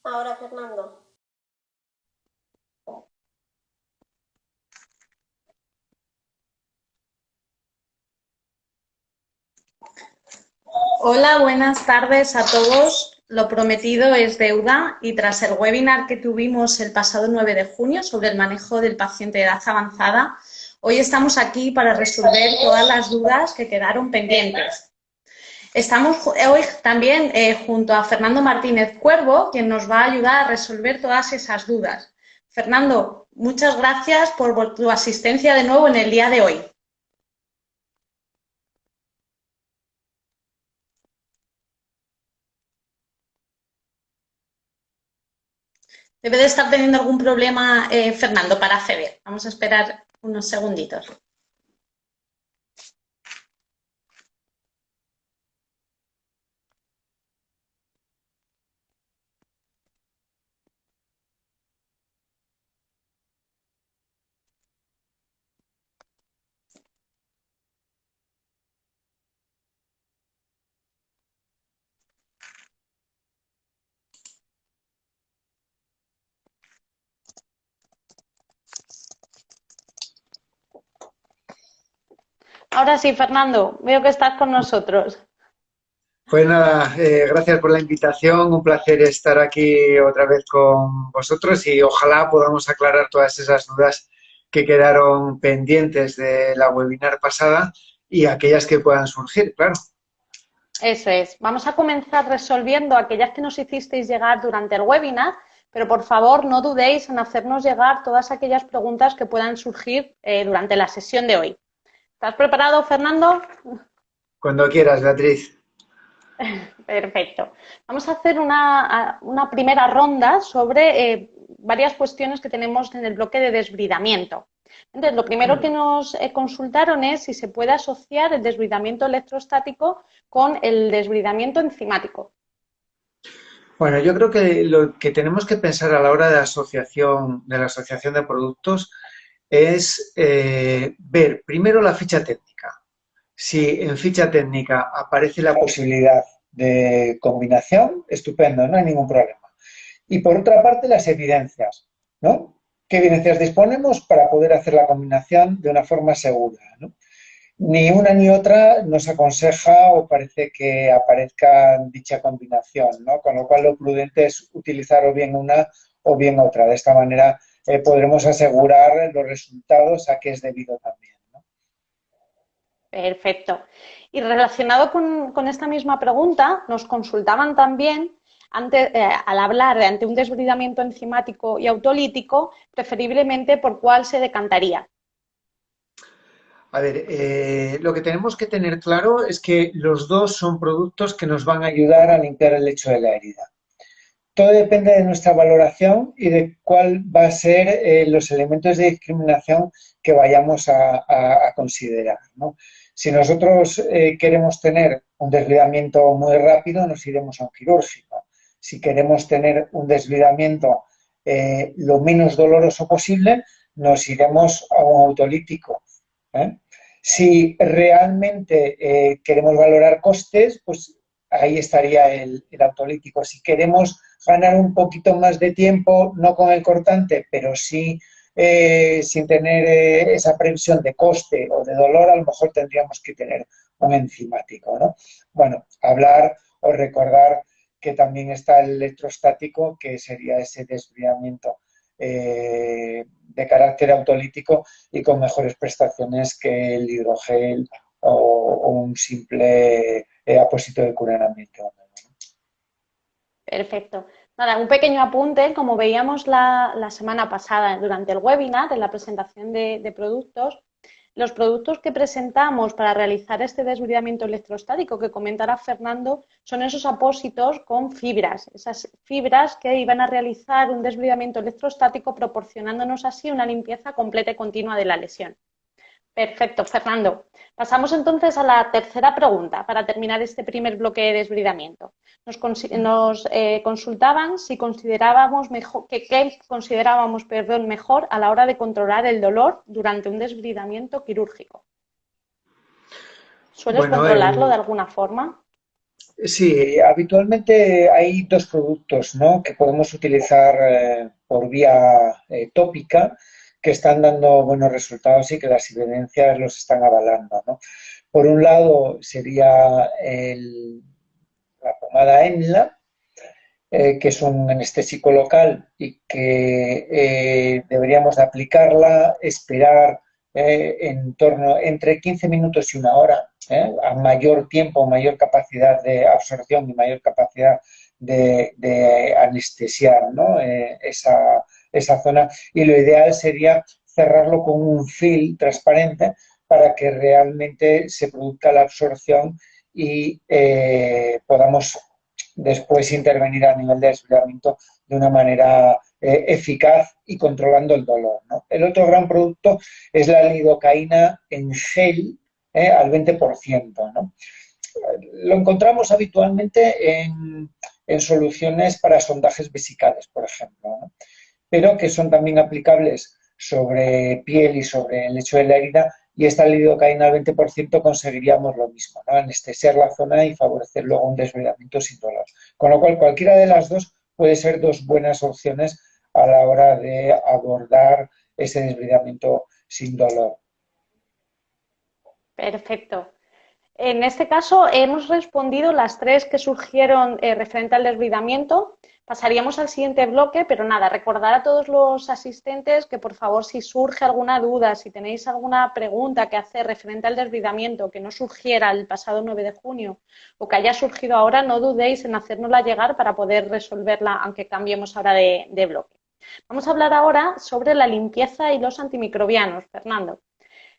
Ahora, Fernando. Hola, buenas tardes a todos. Lo prometido es deuda y tras el webinar que tuvimos el pasado 9 de junio sobre el manejo del paciente de edad avanzada, hoy estamos aquí para resolver todas las dudas que quedaron pendientes. Estamos hoy también junto a Fernando Martínez Cuervo, quien nos va a ayudar a resolver todas esas dudas. Fernando, muchas gracias por tu asistencia de nuevo en el día de hoy. Debe de estar teniendo algún problema, Fernando, para acceder. Vamos a esperar unos segunditos. Ahora sí, Fernando, veo que estás con nosotros. Pues nada, gracias por la invitación, un placer estar aquí otra vez con vosotros y ojalá podamos aclarar todas esas dudas que quedaron pendientes de la webinar pasada y aquellas que puedan surgir, claro. Eso es. Vamos a comenzar resolviendo aquellas que nos hicisteis llegar durante el webinar, pero por favor no dudéis en hacernos llegar todas aquellas preguntas que puedan surgir durante la sesión de hoy. ¿Estás preparado, Fernando? Cuando quieras, Beatriz. Perfecto. Vamos a hacer una primera ronda sobre varias cuestiones que tenemos en el bloque de desbridamiento. Entonces, lo primero que nos consultaron es si se puede asociar el desbridamiento electrostático con el desbridamiento enzimático. Bueno, yo creo que lo que tenemos que pensar a la hora de la asociación de productos es ver primero la ficha técnica. Si en ficha técnica aparece la posibilidad de combinación, estupendo, no hay ningún problema. Y por otra parte, las evidencias, ¿no? ¿Qué evidencias disponemos para poder hacer la combinación de una forma segura, ¿no? Ni una ni otra nos aconseja o parece que aparezca dicha combinación, ¿no? Con lo cual lo prudente es utilizar o bien una o bien otra. De esta manera podremos asegurar los resultados a que es debido también, ¿no? Perfecto. Y relacionado con esta misma pregunta, nos consultaban también al hablar de ante un desbridamiento enzimático y autolítico, preferiblemente por cuál se decantaría. A ver, lo que tenemos que tener claro es que los dos son productos que nos van a ayudar a limpiar el lecho de la herida. Todo depende de nuestra valoración y de cuál va a ser los elementos de discriminación que vayamos a considerar, ¿no? Si nosotros queremos tener un desvidamiento muy rápido, nos iremos a un quirúrgico. Si queremos tener un desvidamiento lo menos doloroso posible, nos iremos a un autolítico, ¿eh? Si realmente queremos valorar costes, pues ahí estaría el autolítico. Si queremos ganar un poquito más de tiempo, no con el cortante, pero sí sin tener esa previsión de coste o de dolor, a lo mejor tendríamos que tener un enzimático, ¿no? Bueno, hablar o recordar que también está el electrostático, que sería ese desviamiento de carácter autolítico y con mejores prestaciones que el hidrogel o un simple apósito de curanamiento. Perfecto. Nada, un pequeño apunte, como veíamos la semana pasada durante el webinar, en la presentación de productos, los productos que presentamos para realizar este desbridamiento electrostático que comentará Fernando son esos apósitos con fibras, esas fibras que iban a realizar un desbridamiento electrostático proporcionándonos así una limpieza completa y continua de la lesión. Perfecto, Fernando. Pasamos entonces a la tercera pregunta para terminar este primer bloque de desbridamiento. Nos consultaban si considerábamos mejor, qué considerábamos, perdón, mejor a la hora de controlar el dolor durante un desbridamiento quirúrgico. ¿Sueles Bueno, controlarlo de alguna forma? Sí, habitualmente hay dos productos, ¿no?, que podemos utilizar por vía tópica que están dando buenos resultados y que las evidencias los están avalando, ¿no? Por un lado sería la pomada Enla, que es un anestésico local y que deberíamos de aplicarla, esperar en torno entre 15 minutos y una hora, a mayor tiempo, mayor capacidad de absorción y mayor capacidad de anestesiar, ¿no? Esa zona. Y lo ideal sería cerrarlo con un film transparente para que realmente se produzca la absorción y podamos después intervenir a nivel de desbridamiento de una manera eficaz y controlando el dolor, ¿no? El otro gran producto es la lidocaína en gel al 20%, ¿no? Lo encontramos habitualmente en soluciones para sondajes vesicales, por ejemplo, ¿no?, pero que son también aplicables sobre piel y sobre el lecho de la herida, y esta lidocaína al 20% conseguiríamos lo mismo, ¿no?, anestesiar la zona y favorecer luego un desbridamiento sin dolor. Con lo cual, cualquiera de las dos puede ser dos buenas opciones a la hora de abordar ese desbridamiento sin dolor. Perfecto. En este caso, hemos respondido las tres que surgieron referente al desbridamiento. Pasaríamos al siguiente bloque, pero nada, recordar a todos los asistentes que por favor, si surge alguna duda, si tenéis alguna pregunta que hacer referente al desbridamiento que no surgiera el pasado 9 de junio o que haya surgido ahora, no dudéis en hacérnosla llegar para poder resolverla, aunque cambiemos ahora de bloque. Vamos a hablar ahora sobre la limpieza y los antimicrobianos, Fernando.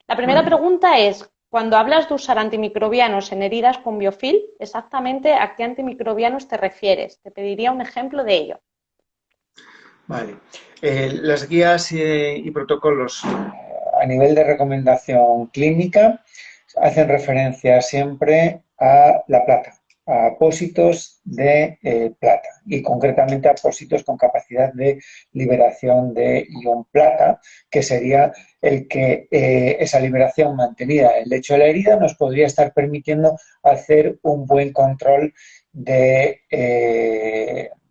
La primera Vale. pregunta es, cuando hablas de usar antimicrobianos en heridas con biofil, ¿exactamente a qué antimicrobianos te refieres? Te pediría un ejemplo de ello. Vale. Las guías y protocolos a nivel de recomendación clínica hacen referencia siempre a la plata, a apósitos de plata y concretamente a apósitos con capacidad de liberación de ion plata, que sería el que esa liberación mantenida en el lecho de la herida nos podría estar permitiendo hacer un buen control de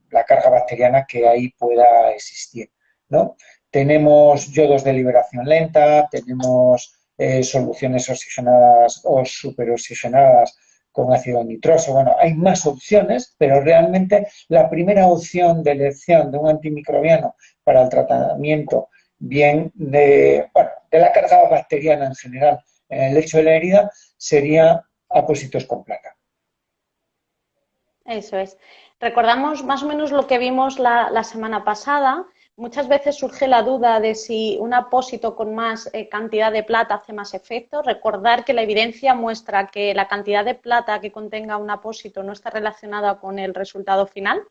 la carga bacteriana que ahí pueda existir, ¿no? Tenemos yodos de liberación lenta, tenemos soluciones oxigenadas o superoxigenadas con ácido nitroso. Bueno, hay más opciones, pero realmente la primera opción de elección de un antimicrobiano para el tratamiento bien de la carga bacteriana en general en el lecho de la herida sería apósitos con plata. Eso es. Recordamos más o menos lo que vimos la semana pasada. Muchas veces surge la duda de si un apósito con más cantidad de plata hace más efecto. Recordar que la evidencia muestra que la cantidad de plata que contenga un apósito no está relacionada con el resultado final.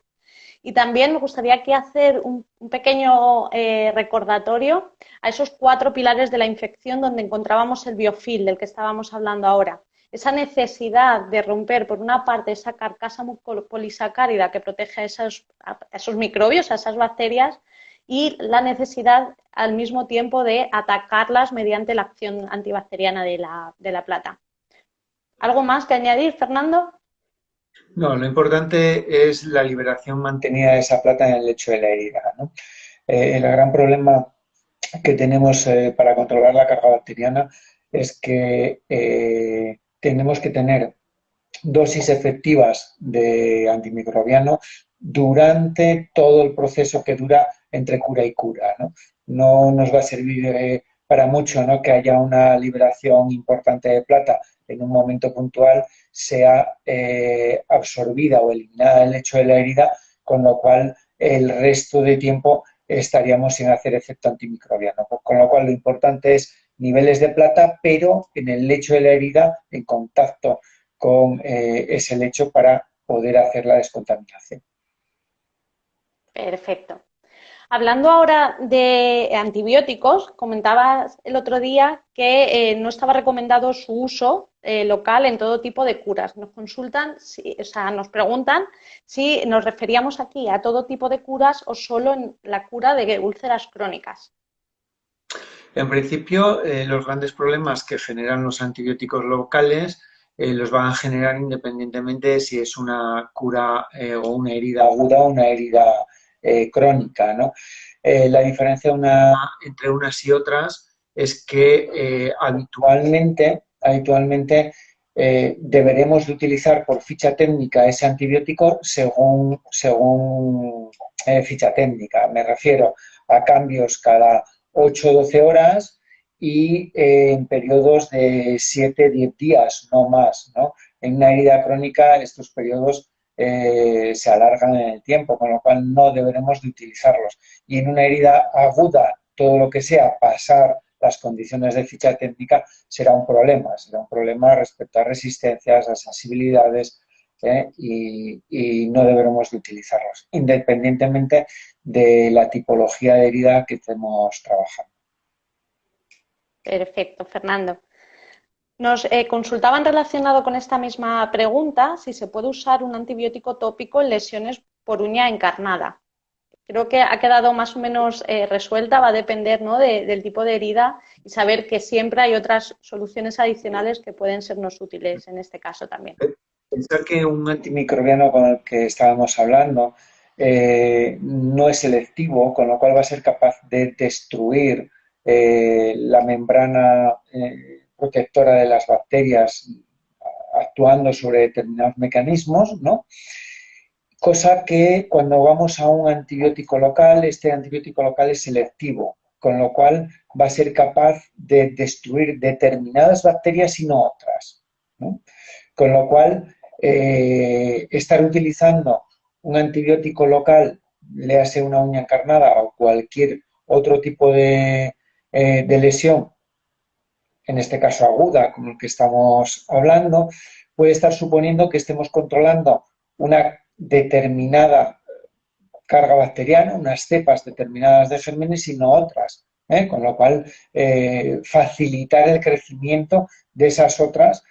Y también me gustaría aquí hacer un pequeño recordatorio a esos 4 pilares de la infección donde encontrábamos el biofil del que estábamos hablando ahora. Esa necesidad de romper, por una parte, esa carcasa polisacárida que protege a esos microbios, a esas bacterias, y la necesidad al mismo tiempo de atacarlas mediante la acción antibacteriana de la plata. ¿Algo más que añadir, Fernando? No, lo importante es la liberación mantenida de esa plata en el lecho de la herida, ¿no? El gran problema que tenemos para controlar la carga bacteriana es que tenemos que tener dosis efectivas de antimicrobiano durante todo el proceso que dura entre cura y cura, ¿no? No nos va a servir para mucho, ¿no?, que haya una liberación importante de plata en un momento puntual, sea absorbida o eliminada del lecho de la herida, con lo cual el resto de tiempo estaríamos sin hacer efecto antimicrobiano. Con lo cual lo importante es niveles de plata, pero en el lecho de la herida, en contacto con ese lecho para poder hacer la descontaminación. Perfecto. Hablando ahora de antibióticos, comentabas el otro día que no estaba recomendado su uso local en todo tipo de curas. Nos consultan, o sea, nos preguntan si nos referíamos aquí a todo tipo de curas o solo en la cura de úlceras crónicas. En principio, los grandes problemas que generan los antibióticos locales los van a generar independientemente de si es una cura o una herida aguda o una herida crónica, ¿no? La diferencia entre unas y otras es que habitualmente deberemos de utilizar por ficha técnica ese antibiótico según ficha técnica. Me refiero a cambios cada 8 o 12 horas y en periodos de 7-10 días, no más, ¿no? En una herida crónica estos periodos se alargan en el tiempo, con lo cual no deberemos de utilizarlos. Y en una herida aguda, todo lo que sea pasar las condiciones de ficha técnica será un problema respecto a resistencias, a sensibilidades, y no deberemos de utilizarlos, independientemente de la tipología de herida que estemos trabajando. Perfecto, Fernando. Nos consultaban relacionado con esta misma pregunta si se puede usar un antibiótico tópico en lesiones por uña encarnada. Creo que ha quedado más o menos resuelta, va a depender, ¿no?, del tipo de herida y saber que siempre hay otras soluciones adicionales que pueden sernos útiles en este caso también. Pensar que un antimicrobiano con el que estábamos hablando no es selectivo, con lo cual va a ser capaz de destruir la membrana protectora de las bacterias actuando sobre determinados mecanismos, ¿no? Cosa que cuando vamos a un antibiótico local, este antibiótico local es selectivo, con lo cual va a ser capaz de destruir determinadas bacterias y no otras, ¿no? Con lo cual, estar utilizando un antibiótico local, léase una uña encarnada o cualquier otro tipo de lesión, en este caso aguda, como el que estamos hablando, puede estar suponiendo que estemos controlando una determinada carga bacteriana, unas cepas determinadas de gérmenes y no otras, con lo cual facilitar el crecimiento de esas otras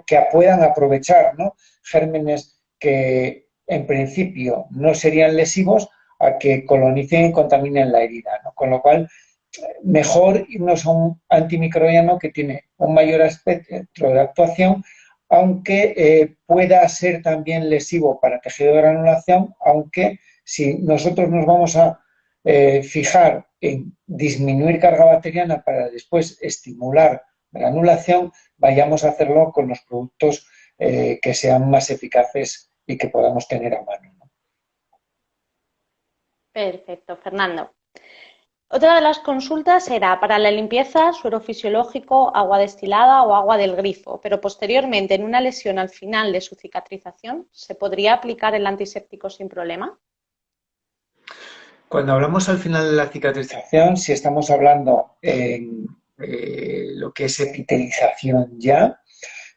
que puedan aprovechar, ¿no?, gérmenes que en principio no serían lesivos a que colonicen y contaminen la herida, ¿no? Con lo cual mejor irnos a un antimicrobiano que tiene un mayor espectro de actuación, aunque pueda ser también lesivo para tejido de granulación, aunque si nosotros nos vamos a fijar en disminuir carga bacteriana para después estimular granulación, vayamos a hacerlo con los productos que sean más eficaces y que podamos tener a mano, ¿no? Perfecto, Fernando. Otra de las consultas era para la limpieza, suero fisiológico, agua destilada o agua del grifo, pero posteriormente en una lesión al final de su cicatrización, ¿se podría aplicar el antiséptico sin problema? Cuando hablamos al final de la cicatrización, si estamos hablando en lo que es epitelización ya,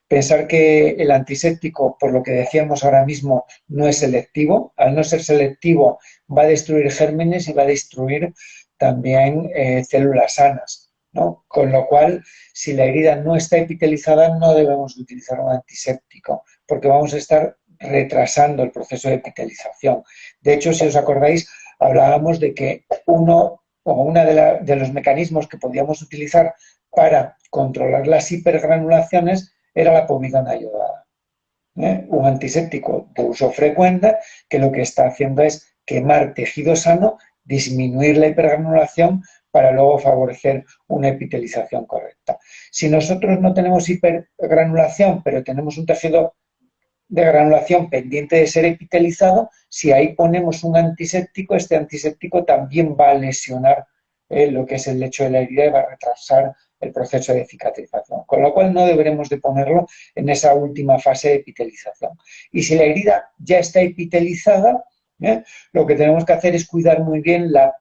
pensar que el antiséptico, por lo que decíamos ahora mismo, no es selectivo. Al no ser selectivo, va a destruir gérmenes y va a destruir también células sanas, ¿no? Con lo cual, si la herida no está epitelizada, no debemos de utilizar un antiséptico, porque vamos a estar retrasando el proceso de epitelización. De hecho, si os acordáis, hablábamos de que uno de los mecanismos que podíamos utilizar para controlar las hipergranulaciones era la povidona iodada, un antiséptico de uso frecuente que lo que está haciendo es quemar tejido sano, disminuir la hipergranulación para luego favorecer una epitelización correcta. Si nosotros no tenemos hipergranulación, pero tenemos un tejido de granulación pendiente de ser epitelizado, si ahí ponemos un antiséptico, este antiséptico también va a lesionar lo que es el lecho de la herida y va a retrasar el proceso de cicatrización, con lo cual no deberemos de ponerlo en esa última fase de epitelización. Y si la herida ya está epitelizada, lo que tenemos que hacer es cuidar muy bien la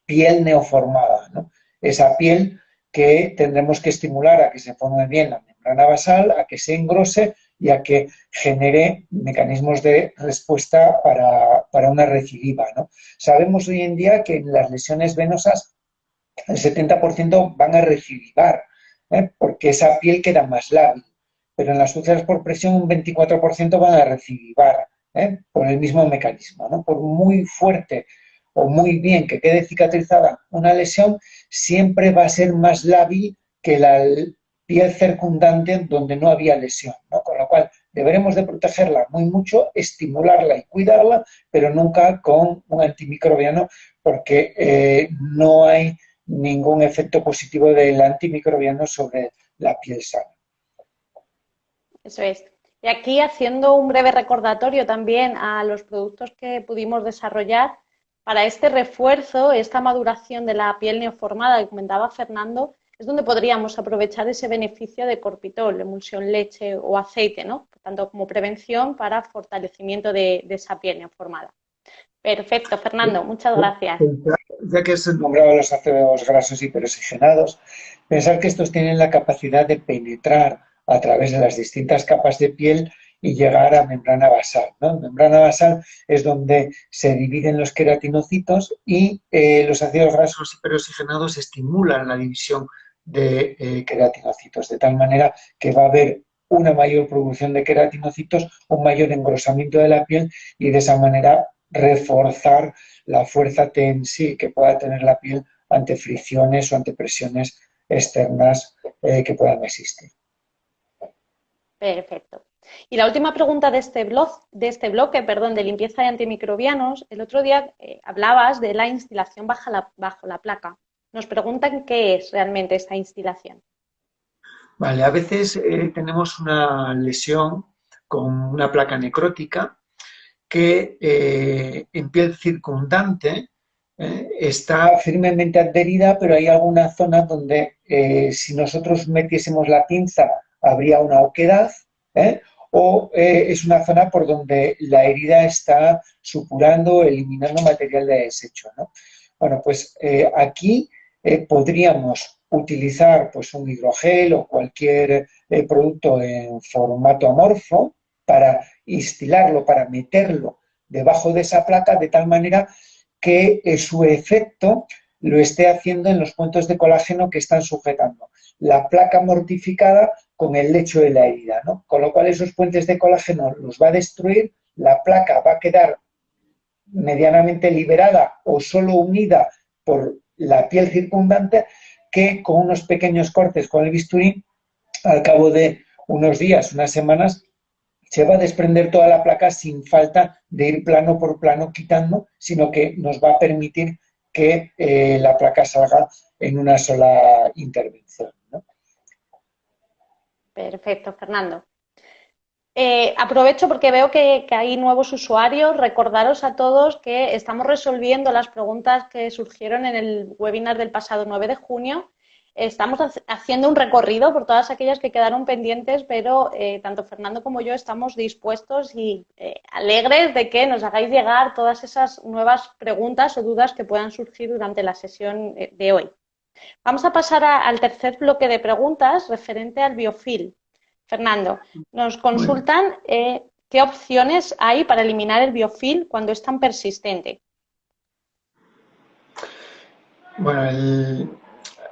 piel neoformada, ¿no? Esa piel que tendremos que estimular a que se forme bien la membrana basal, a que se engrose y a que genere mecanismos de respuesta para una recidiva, ¿no? Sabemos hoy en día que en las lesiones venosas el 70% van a recidivar, porque esa piel queda más lábil, pero en las úlceras por presión un 24% van a recidivar, por el mismo mecanismo, ¿no? Por muy fuerte o muy bien que quede cicatrizada una lesión, siempre va a ser más lábil que piel circundante donde no había lesión, ¿no? Con lo cual deberemos de protegerla muy mucho, estimularla y cuidarla, pero nunca con un antimicrobiano porque no hay ningún efecto positivo del antimicrobiano sobre la piel sana. Eso es. Y aquí haciendo un breve recordatorio también a los productos que pudimos desarrollar para este refuerzo, esta maduración de la piel neoformada que comentaba Fernando, es donde podríamos aprovechar ese beneficio de Corpitol, emulsión leche o aceite, ¿no? Tanto como prevención para fortalecimiento de esa piel neoformada. Perfecto, Fernando, muchas gracias. Ya que has nombrado los ácidos grasos hiperoxigenados, pensar que estos tienen la capacidad de penetrar a través de las distintas capas de piel y llegar a membrana basal, ¿no? Membrana basal es donde se dividen los queratinocitos y los ácidos grasos hiperoxigenados estimulan la división de queratinocitos, de tal manera que va a haber una mayor producción de queratinocitos, un mayor engrosamiento de la piel y de esa manera reforzar la fuerza tensil que pueda tener la piel ante fricciones o ante presiones externas que puedan existir. Perfecto. Y la última pregunta de este bloque, perdón, de limpieza de antimicrobianos, el otro día hablabas de la instilación bajo la placa. Nos preguntan qué es realmente esta instilación. Vale, a veces tenemos una lesión con una placa necrótica que en piel circundante está firmemente adherida, pero hay alguna zona donde si nosotros metiésemos la pinza habría una oquedad, ¿eh? O es una zona por donde la herida está supurando, eliminando material de desecho, ¿no? Bueno, pues aquí podríamos utilizar pues, un hidrogel o cualquier producto en formato amorfo para instilarlo, para meterlo debajo de esa placa de tal manera que su efecto lo esté haciendo en los puntos de colágeno que están sujetando la placa mortificada con el lecho de la herida, ¿no? Con lo cual esos puentes de colágeno los va a destruir, la placa va a quedar medianamente liberada o solo unida por la piel circundante, que con unos pequeños cortes con el bisturí, al cabo de unos días, unas semanas, se va a desprender toda la placa sin falta de ir plano por plano quitando, sino que nos va a permitir que la placa salga en una sola intervención, ¿no? Perfecto, Fernando. Aprovecho porque veo que hay nuevos usuarios. Recordaros a todos que estamos resolviendo las preguntas que surgieron en el webinar del pasado 9 de junio. Estamos haciendo un recorrido por todas aquellas que quedaron pendientes, pero tanto Fernando como yo estamos dispuestos y alegres de que nos hagáis llegar todas esas nuevas preguntas o dudas que puedan surgir durante la sesión de hoy. Vamos a pasar al tercer bloque de preguntas referente al biofil. Fernando, nos consultan qué opciones hay para eliminar el biofil cuando es tan persistente. Bueno,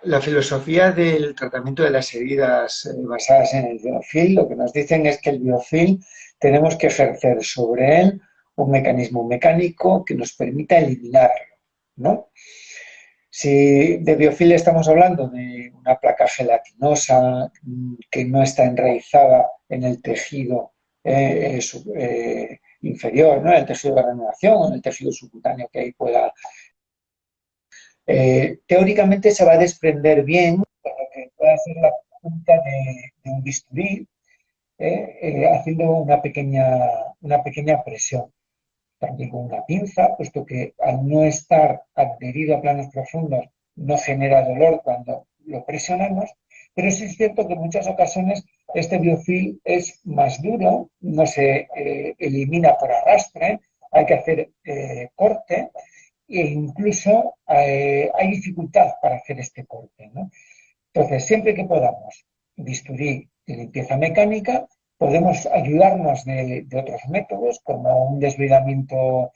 la filosofía del tratamiento de las heridas basadas en el biofil, lo que nos dicen es que el biofil tenemos que ejercer sobre él un mecanismo mecánico que nos permita eliminarlo, ¿no? Si de biofil estamos hablando de una placa gelatinosa que no está enraizada en el tejido inferior, ¿no? En el tejido de granulación o en el tejido subcutáneo que ahí pueda teóricamente se va a desprender bien con lo que puede hacer la punta de un bisturí, haciendo una pequeña presión. También con una pinza, puesto que al no estar adherido a planos profundos no genera dolor cuando lo presionamos, pero sí es cierto que en muchas ocasiones este biofil es más duro, no se elimina por arrastre, hay que hacer corte e incluso hay dificultad para hacer este corte, ¿no? Entonces, siempre que podamos, bisturí y limpieza mecánica, podemos ayudarnos de otros métodos, como un desbridamiento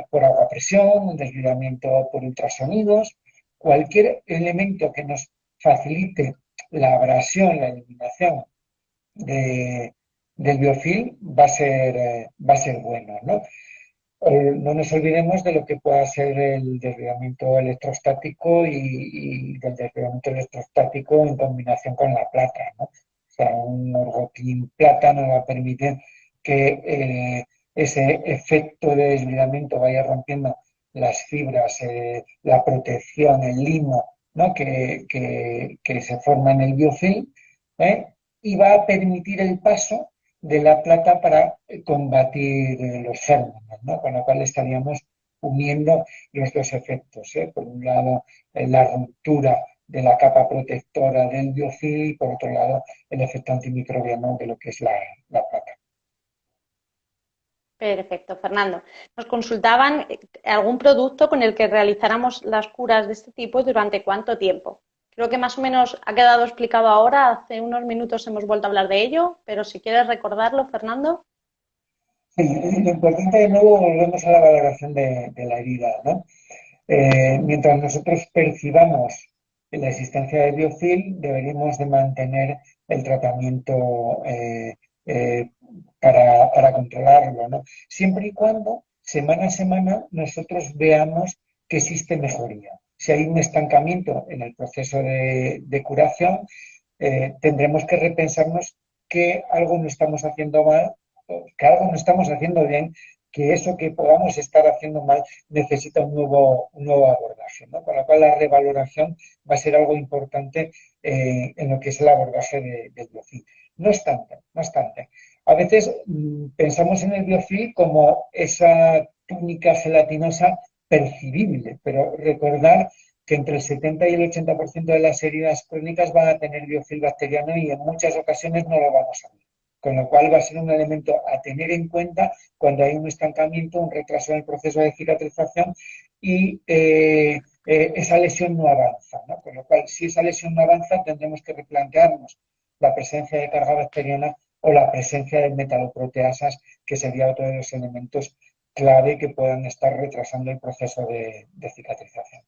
por agua a presión, un desbridamiento por ultrasonidos, cualquier elemento que nos facilite la abrasión, la eliminación del biofil va a ser bueno, ¿no? no nos olvidemos de lo que pueda ser el desviamiento electrostático y del desviamiento electrostático en combinación con la plata, ¿no? O sea, un orgotín plata nos va a permitir que ese efecto de desviamiento vaya rompiendo las fibras, la protección, el limo, ¿no? que se forma en el biofilm, ¿eh? Y va a permitir el paso de la plata para combatir los gérmenes, ¿no? Con lo cual estaríamos uniendo los dos efectos, ¿eh? Por un lado, la ruptura de la capa protectora del biofilm y por otro lado, el efecto antimicrobiano de lo que es la plata. Perfecto, Fernando. Nos consultaban algún producto con el que realizáramos las curas de este tipo y durante cuánto tiempo. Creo que más o menos ha quedado explicado ahora, hace unos minutos hemos vuelto a hablar de ello, pero si quieres recordarlo, Fernando. Sí, lo importante de nuevo volvemos a la valoración de la herida, ¿no? Mientras nosotros percibamos la existencia de biofilm, deberíamos de mantener el tratamiento para controlarlo, ¿no? Siempre y cuando, semana a semana, nosotros veamos que existe mejoría. Si hay un estancamiento en el proceso de curación, tendremos que repensarnos que algo no estamos haciendo mal, que algo no estamos haciendo bien, que eso que podamos estar haciendo mal necesita un nuevo abordaje, ¿no? Con lo cual la revaloración va a ser algo importante en lo que es el abordaje del biofilm. No obstante, a veces pensamos en el biofilm como esa túnica gelatinosa percibible, pero recordar que entre el 70 y el 80% de las heridas crónicas van a tener biofilm bacteriano y en muchas ocasiones no lo vamos a ver. Con lo cual va a ser un elemento a tener en cuenta cuando hay un estancamiento, un retraso en el proceso de cicatrización y esa lesión no avanza, ¿no? Con lo cual, si esa lesión no avanza, tendremos que replantearnos la presencia de carga bacteriana o la presencia de metaloproteasas, que sería otro de los elementos clave que puedan estar retrasando el proceso de cicatrización.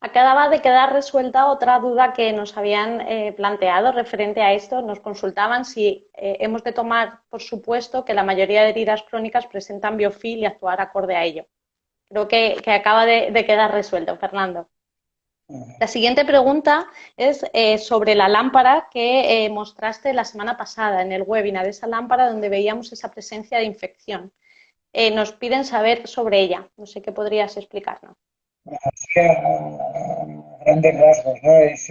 Acababa de quedar resuelta otra duda que nos habían planteado referente a esto. Nos consultaban si hemos de tomar por supuesto que la mayoría de heridas crónicas presentan biofilm y actuar acorde a ello. Creo que acaba de quedar resuelto, Fernando. La siguiente pregunta es sobre la lámpara que mostraste la semana pasada en el webinar, esa lámpara donde veíamos esa presencia de infección. Nos piden saber sobre ella. No sé qué podrías explicarnos. Así a grandes rasgos, ¿no? Es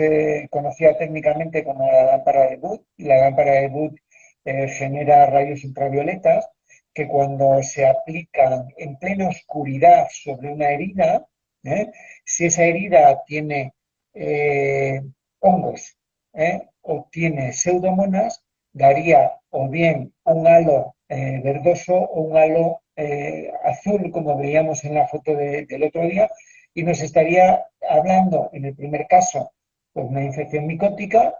conocida técnicamente como la lámpara de Wood. La lámpara de Wood genera rayos ultravioletas que cuando se aplican en plena oscuridad sobre una herida, ¿eh? Si esa herida tiene hongos o tiene pseudomonas, daría o bien un halo verdoso o un halo azul, como veíamos en la foto del otro día, y nos estaría hablando, en el primer caso, pues una infección micótica.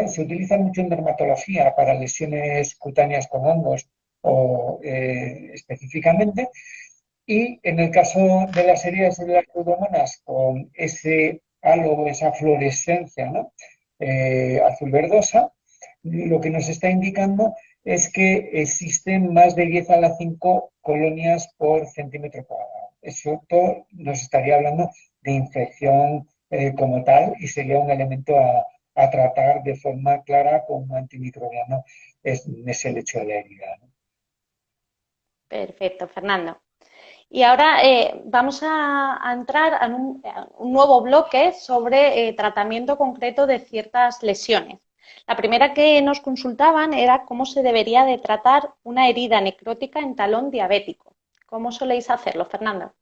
Se utiliza mucho en dermatología para lesiones cutáneas con hongos o específicamente, y en el caso de las heridas de las pseudomonas con ese halo, esa fluorescencia, ¿no? Azul verdosa, lo que nos está indicando es que existen más de 10 a la 5 colonias por centímetro cuadrado. Eso nos estaría hablando de infección como tal y sería un elemento a tratar de forma clara con un antimicrobiano en ese lecho de la herida, ¿no? Perfecto, Fernando. Y ahora vamos a entrar en un nuevo bloque sobre tratamiento concreto de ciertas lesiones. La primera que nos consultaban era cómo se debería de tratar una herida necrótica en talón diabético. ¿Cómo soléis hacerlo, Fernando?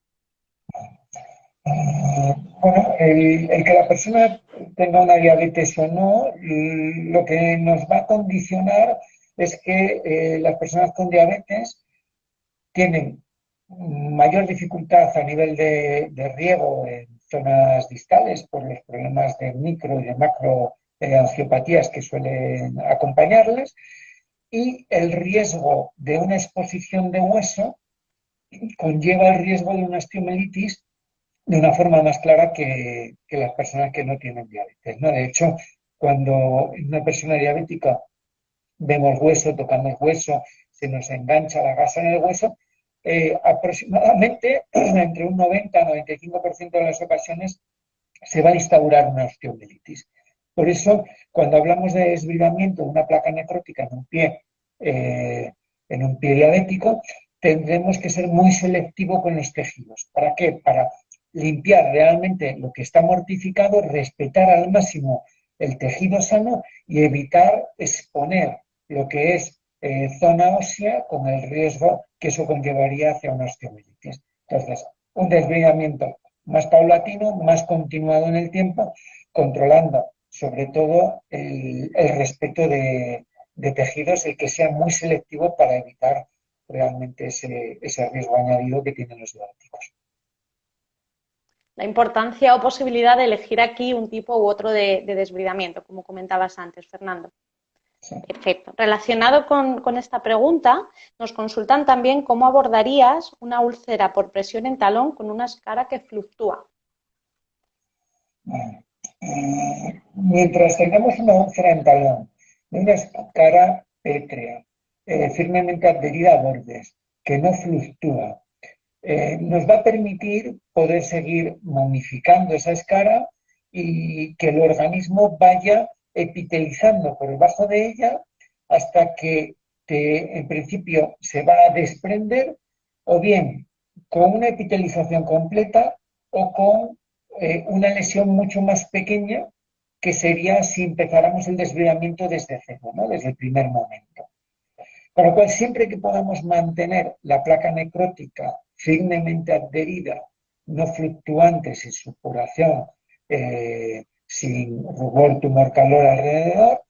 Bueno, el que la persona tenga una diabetes o no, lo que nos va a condicionar es que las personas con diabetes tienen mayor dificultad a nivel de riego en zonas distales por los problemas de micro y de macro angiopatías que suelen acompañarles, y el riesgo de una exposición de hueso conlleva el riesgo de una osteomelitis de una forma más clara que las personas que no tienen diabetes, ¿no? De hecho, cuando una persona diabética vemos hueso, tocamos hueso, se nos engancha la gasa en el hueso, aproximadamente entre un 90 y 95% de las ocasiones se va a instaurar una osteomielitis. Por eso, cuando hablamos de desbridamiento de una placa necrótica en un pie diabético, tendremos que ser muy selectivos con los tejidos. ¿Para qué? Para limpiar realmente lo que está mortificado, respetar al máximo el tejido sano y evitar exponer lo que es zona ósea con el riesgo que eso conllevaría hacia una osteomielitis. Entonces, un desbridamiento más paulatino, más continuado en el tiempo, controlando sobre todo el respeto de tejidos, el que sea muy selectivo para evitar realmente ese riesgo añadido que tienen los diabéticos. La importancia o posibilidad de elegir aquí un tipo u otro de desbridamiento, como comentabas antes, Fernando. Sí. Perfecto. Relacionado con esta pregunta, nos consultan también cómo abordarías una úlcera por presión en talón con una escara que fluctúa. Bueno, mientras tengamos una úlcera en talón, una escara pétrea, firmemente adherida a bordes, que no fluctúa, nos va a permitir poder seguir momificando esa escara y que el organismo vaya epitelizando por debajo de ella hasta que en principio se va a desprender o bien con una epitelización completa o con una lesión mucho más pequeña que sería si empezáramos el desbridamiento desde cero, ¿no? Desde el primer momento. Con lo cual, siempre que podamos mantener la placa necrótica firmemente adherida, no fluctuante, sin supuración, sin rubor, tumor, calor alrededor,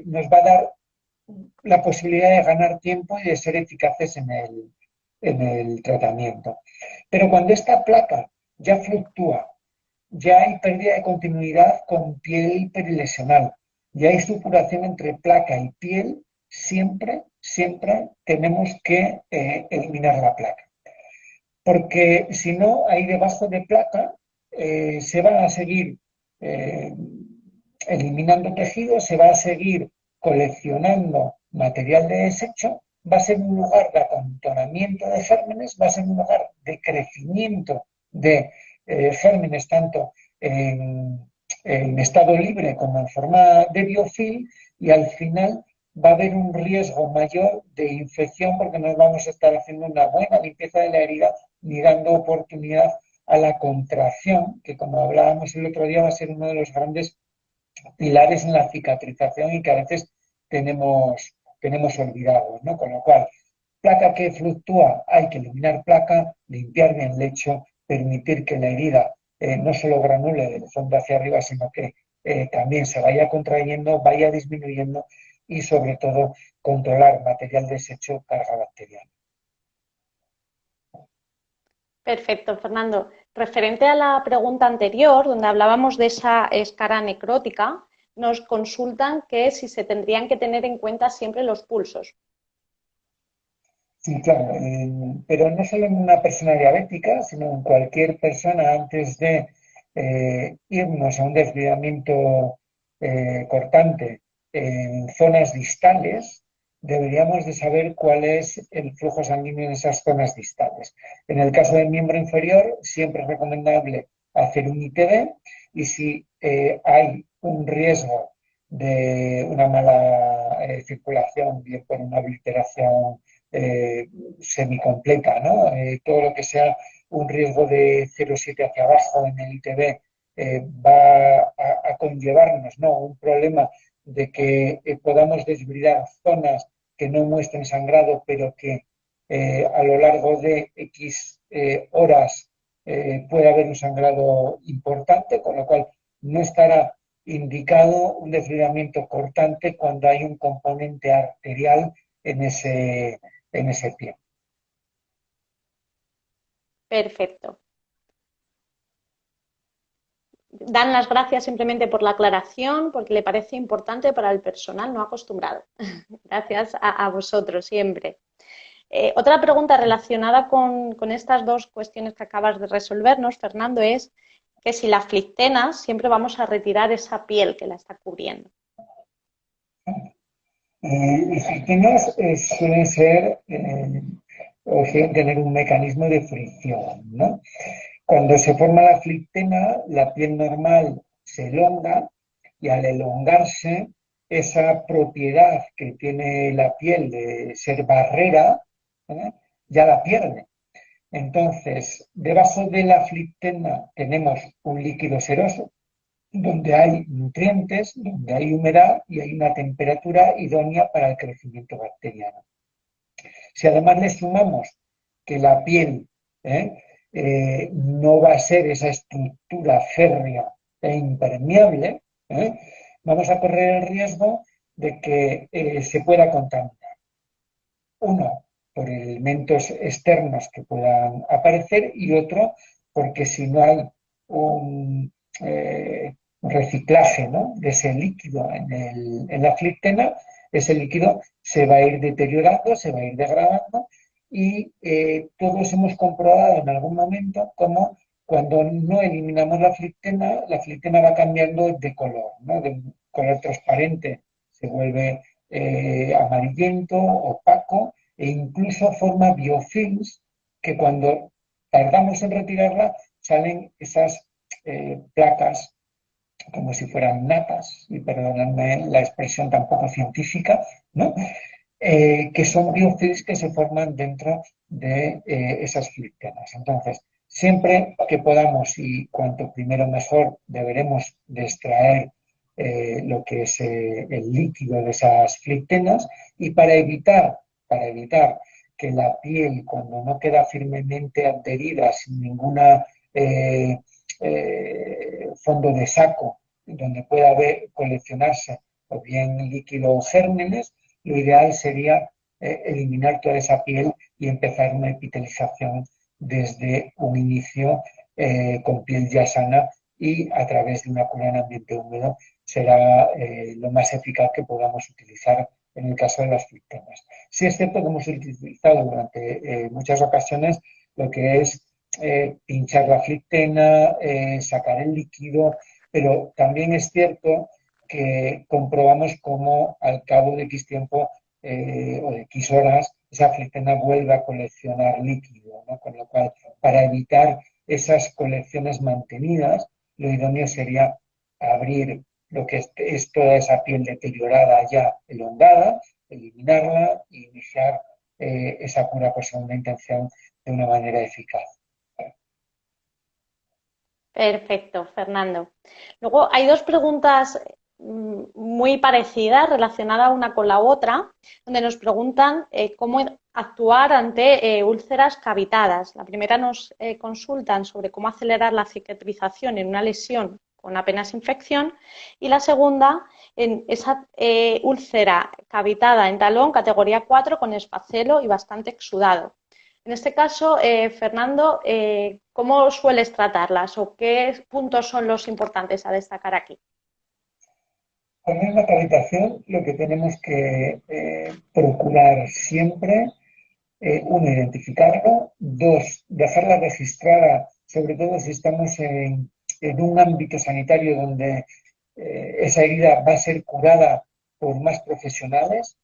nos va a dar la posibilidad de ganar tiempo y de ser eficaces en el tratamiento. Pero cuando esta placa ya fluctúa, ya hay pérdida de continuidad con piel perilesional, ya hay supuración entre placa y piel, siempre tenemos que eliminar la placa. Porque si no, ahí debajo de placa se van a seguir eh, eliminando tejidos, se va a seguir coleccionando material de desecho, va a ser un lugar de acantonamiento de gérmenes, va a ser un lugar de crecimiento de gérmenes tanto en estado libre como en forma de biofilm y al final va a haber un riesgo mayor de infección porque no vamos a estar haciendo una buena limpieza de la herida ni dando oportunidad a la contracción, que como hablábamos el otro día va a ser uno de los grandes pilares en la cicatrización y que a veces tenemos olvidados, ¿no? Con lo cual, placa que fluctúa, hay que eliminar placa, limpiar bien el lecho, permitir que la herida no solo granule del fondo hacia arriba, sino que también se vaya contrayendo, vaya disminuyendo y sobre todo controlar material desecho, carga bacteriana. Perfecto, Fernando. Referente a la pregunta anterior, donde hablábamos de esa escara necrótica, nos consultan que si se tendrían que tener en cuenta siempre los pulsos. Sí, claro, pero no solo en una persona diabética, sino en cualquier persona antes de irnos a un desviamiento cortante en zonas distales, deberíamos de saber cuál es el flujo sanguíneo en esas zonas distales. En el caso del miembro inferior, siempre es recomendable hacer un ITV y si hay un riesgo de una mala circulación, bien por una obliteración semicompleta, ¿no? Todo lo que sea un riesgo de 0,7 hacia abajo en el ITB va a conllevarnos, ¿no? Un problema de que podamos desbridar zonas que no muestren sangrado, pero que a lo largo de X horas puede haber un sangrado importante, con lo cual no estará indicado un desbridamiento cortante cuando hay un componente arterial en ese pie. Perfecto. Dan las gracias simplemente por la aclaración, porque le parece importante para el personal no acostumbrado. Gracias a vosotros siempre. Otra pregunta relacionada con estas dos cuestiones que acabas de resolvernos, Fernando, es que si la flictena siempre vamos a retirar esa piel que la está cubriendo. Los flictenos suelen ser, o suelen tener un mecanismo de fricción, ¿no? Cuando se forma la flictena, la piel normal se elonga y al elongarse, esa propiedad que tiene la piel de ser barrera, ¿eh? ya la pierde. Entonces, debajo de la flictena tenemos un líquido seroso, donde hay nutrientes, donde hay humedad y hay una temperatura idónea para el crecimiento bacteriano. Si además le sumamos que la piel no va a ser esa estructura férrea e impermeable, vamos a correr el riesgo de que se pueda contaminar. Uno, por elementos externos que puedan aparecer y otro, porque si no hay un reciclaje, ¿no?, de ese líquido en la flictena, ese líquido se va a ir deteriorando, se va a ir degradando y todos hemos comprobado en algún momento cómo cuando no eliminamos la flictena va cambiando de color, ¿no?, de un color transparente se vuelve amarillento, opaco, e incluso forma biofilms que cuando tardamos en retirarla salen esas placas como si fueran natas, y perdónenme la expresión tampoco científica, ¿no? Que son biofilms que se forman dentro de esas flictenas. Entonces, siempre que podamos y cuanto primero mejor, deberemos de extraer lo que es el líquido de esas flictenas y para evitar que la piel, cuando no queda firmemente adherida, sin ninguna fondo de saco, donde pueda haber, coleccionarse o bien líquido o gérmenes, lo ideal sería eliminar toda esa piel y empezar una epitelización desde un inicio con piel ya sana y a través de una cura en ambiente húmedo será lo más eficaz que podamos utilizar en el caso de las flictenas. Sí es cierto que hemos utilizado durante muchas ocasiones lo que es pinchar la flictena, sacar el líquido, pero también es cierto que comprobamos cómo al cabo de X tiempo o de X horas esa flictena vuelve a coleccionar líquido, ¿no? Con lo cual, para evitar esas colecciones mantenidas, lo idóneo sería abrir lo que es toda esa piel deteriorada ya elongada, eliminarla e iniciar esa cura por segunda intención de una manera eficaz. Perfecto, Fernando. Luego hay dos preguntas muy parecidas, relacionadas una con la otra, donde nos preguntan cómo actuar ante úlceras cavitadas. La primera nos consultan sobre cómo acelerar la cicatrización en una lesión con apenas infección y la segunda en esa úlcera cavitada en talón categoría 4 con esfacelo y bastante exudado. En este caso, Fernando, ¿cómo sueles tratarlas o qué puntos son los importantes a destacar aquí? Cuando es la cavitación, lo que tenemos que procurar siempre, uno, identificarlo, dos, dejarla registrada, sobre todo si estamos en un ámbito sanitario donde esa herida va a ser curada por más profesionales,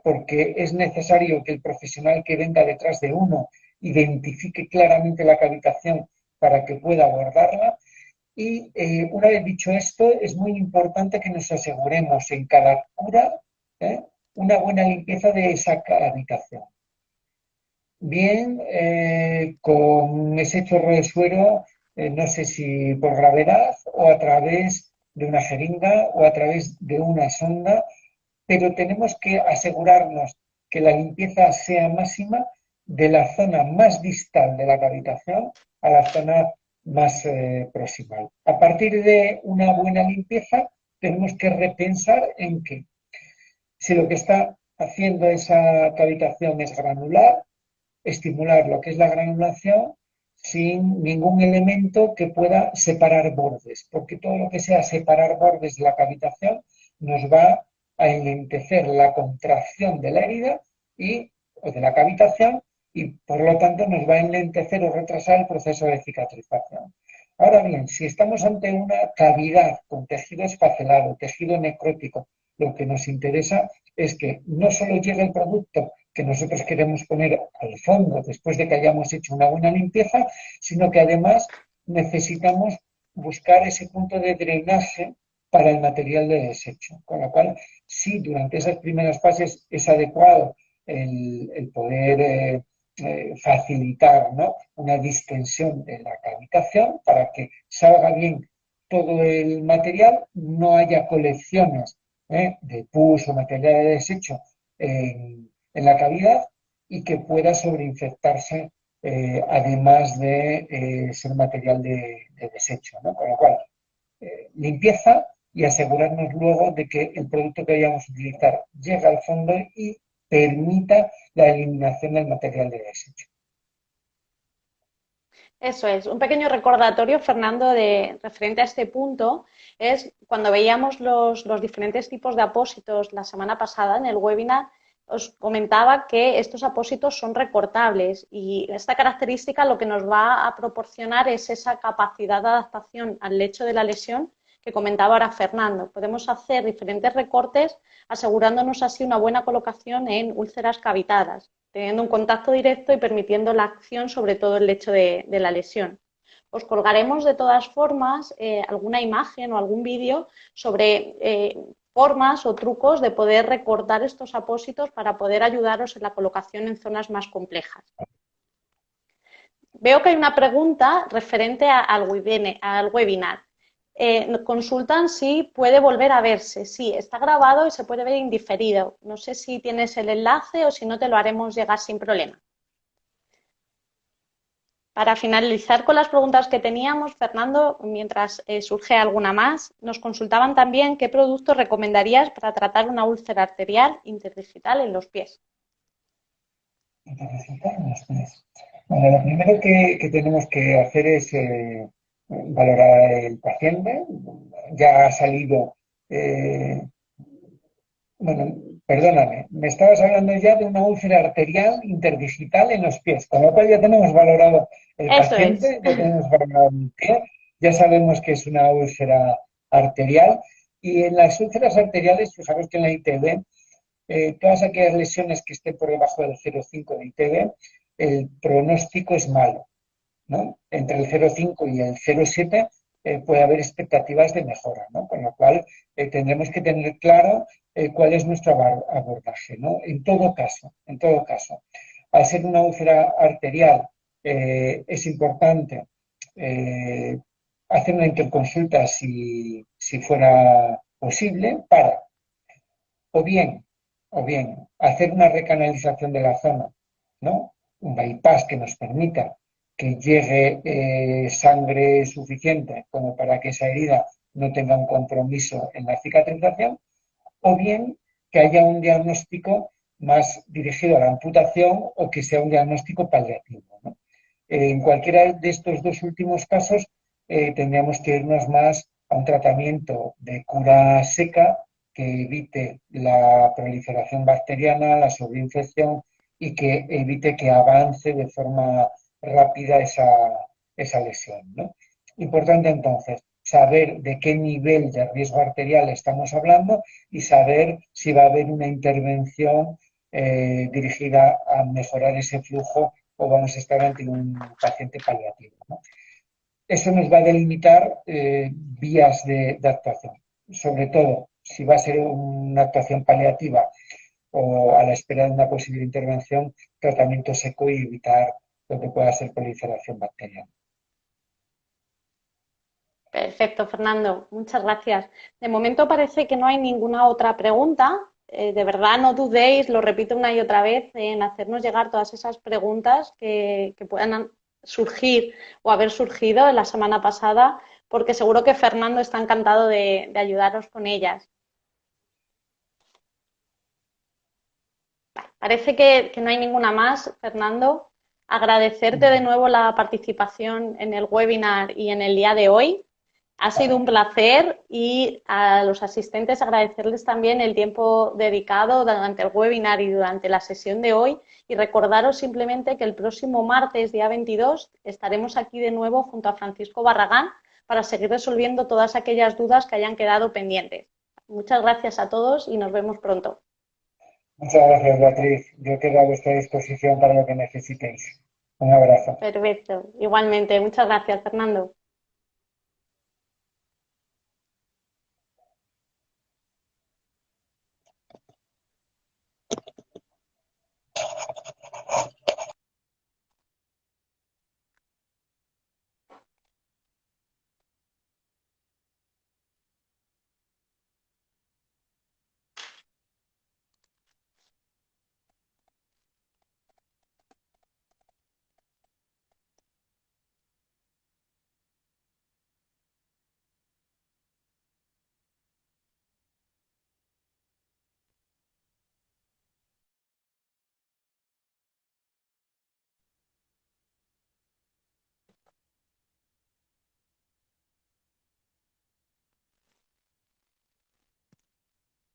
porque es necesario que el profesional que venga detrás de uno identifique claramente la cavitación para que pueda abordarla. Y una vez dicho esto, es muy importante que nos aseguremos en cada cura una buena limpieza de esa cavitación. Bien, con ese chorro de suero, no sé si por gravedad o a través de una jeringa o a través de una sonda, pero tenemos que asegurarnos que la limpieza sea máxima de la zona más distal de la cavitación a la zona más proximal. A partir de una buena limpieza, tenemos que repensar en que si lo que está haciendo esa cavitación es granular, estimular lo que es la granulación sin ningún elemento que pueda separar bordes, porque todo lo que sea separar bordes de la cavitación nos va a enlentecer la contracción de la herida o de la cavitación y por lo tanto nos va a enlentecer o retrasar el proceso de cicatrización. Ahora bien, si estamos ante una cavidad con tejido esfacelado, tejido necrótico, lo que nos interesa es que no solo llegue el producto que nosotros queremos poner al fondo después de que hayamos hecho una buena limpieza, sino que además necesitamos buscar ese punto de drenaje para el material de desecho. Con lo cual, sí, durante esas primeras fases es adecuado el poder facilitar, ¿no?, una distensión de la cavitación para que salga bien todo el material, no haya colecciones de pus o material de desecho en la cavidad y que pueda sobreinfectarse además de ser material de desecho, ¿no? Con lo cual, limpieza y asegurarnos luego de que el producto que vayamos a utilizar llegue al fondo y permita la eliminación del material de desecho. Eso es, un pequeño recordatorio, Fernando, de referente a este punto, es cuando veíamos los diferentes tipos de apósitos la semana pasada en el webinar, os comentaba que estos apósitos son recortables y esta característica lo que nos va a proporcionar es esa capacidad de adaptación al lecho de la lesión que comentaba ahora Fernando. Podemos hacer diferentes recortes asegurándonos así una buena colocación en úlceras cavitadas, teniendo un contacto directo y permitiendo la acción sobre todo el lecho de la lesión. Os colgaremos de todas formas alguna imagen o algún vídeo sobre formas o trucos de poder recortar estos apósitos para poder ayudaros en la colocación en zonas más complejas. Veo que hay una pregunta referente al webinar. Consultan si puede volver a verse. Sí, está grabado y se puede ver indiferido. No sé si tienes el enlace o si no te lo haremos llegar sin problema. Para finalizar con las preguntas que teníamos, Fernando, mientras surge alguna más, nos consultaban también qué producto recomendarías para tratar una úlcera arterial interdigital en los pies. Interdigital en los pies. Bueno, lo primero que tenemos que hacer es valorar el paciente. Ya ha salido, bueno, perdóname, me estabas hablando ya de una úlcera arterial interdigital en los pies, con lo cual ya tenemos valorado el Eso es. paciente, ya tenemos valorado el pie, ya sabemos que es una úlcera arterial. Y en las úlceras arteriales, fijaros que en la ITB, todas aquellas lesiones que estén por debajo del 0,5 de ITB, el pronóstico es malo, ¿no? Entre el 0,5 y el 0,7 puede haber expectativas de mejora, ¿no? Con lo cual tendremos que tener claro cuál es nuestro abordaje, ¿no? En todo caso, al ser una úlcera arterial es importante hacer una interconsulta si fuera posible para o bien, o bien hacer una recanalización de la zona, ¿no? Un bypass que nos permita que llegue sangre suficiente como para que esa herida no tenga un compromiso en la cicatrización, o bien que haya un diagnóstico más dirigido a la amputación o que sea un diagnóstico paliativo, ¿no? En cualquiera de estos dos últimos casos tendríamos que irnos más a un tratamiento de cura seca que evite la proliferación bacteriana, la sobreinfección y que evite que avance de forma rápida esa lesión, ¿no? Importante entonces saber de qué nivel de riesgo arterial estamos hablando y saber si va a haber una intervención dirigida a mejorar ese flujo o vamos a estar ante un paciente paliativo, ¿no? Eso nos va a delimitar vías de actuación, sobre todo si va a ser una actuación paliativa o a la espera de una posible intervención, tratamiento seco y evitar lo que pueda ser proliferación bacteriana. Perfecto, Fernando. Muchas gracias. De momento parece que no hay ninguna otra pregunta. De verdad, no dudéis, lo repito una y otra vez, en hacernos llegar todas esas preguntas que puedan surgir o haber surgido en la semana pasada, porque seguro que Fernando está encantado de ayudaros con ellas. Parece que no hay ninguna más, Fernando. Agradecerte de nuevo la participación en el webinar y en el día de hoy. Ha sido un placer y a los asistentes agradecerles también el tiempo dedicado durante el webinar y durante la sesión de hoy y recordaros simplemente que el próximo martes, día 22, estaremos aquí de nuevo junto a Francisco Barragán para seguir resolviendo todas aquellas dudas que hayan quedado pendientes. Muchas gracias a todos y nos vemos pronto. Muchas gracias, Beatriz. Yo quedo a vuestra disposición para lo que necesitéis. Un abrazo. Perfecto. Igualmente. Muchas gracias, Fernando.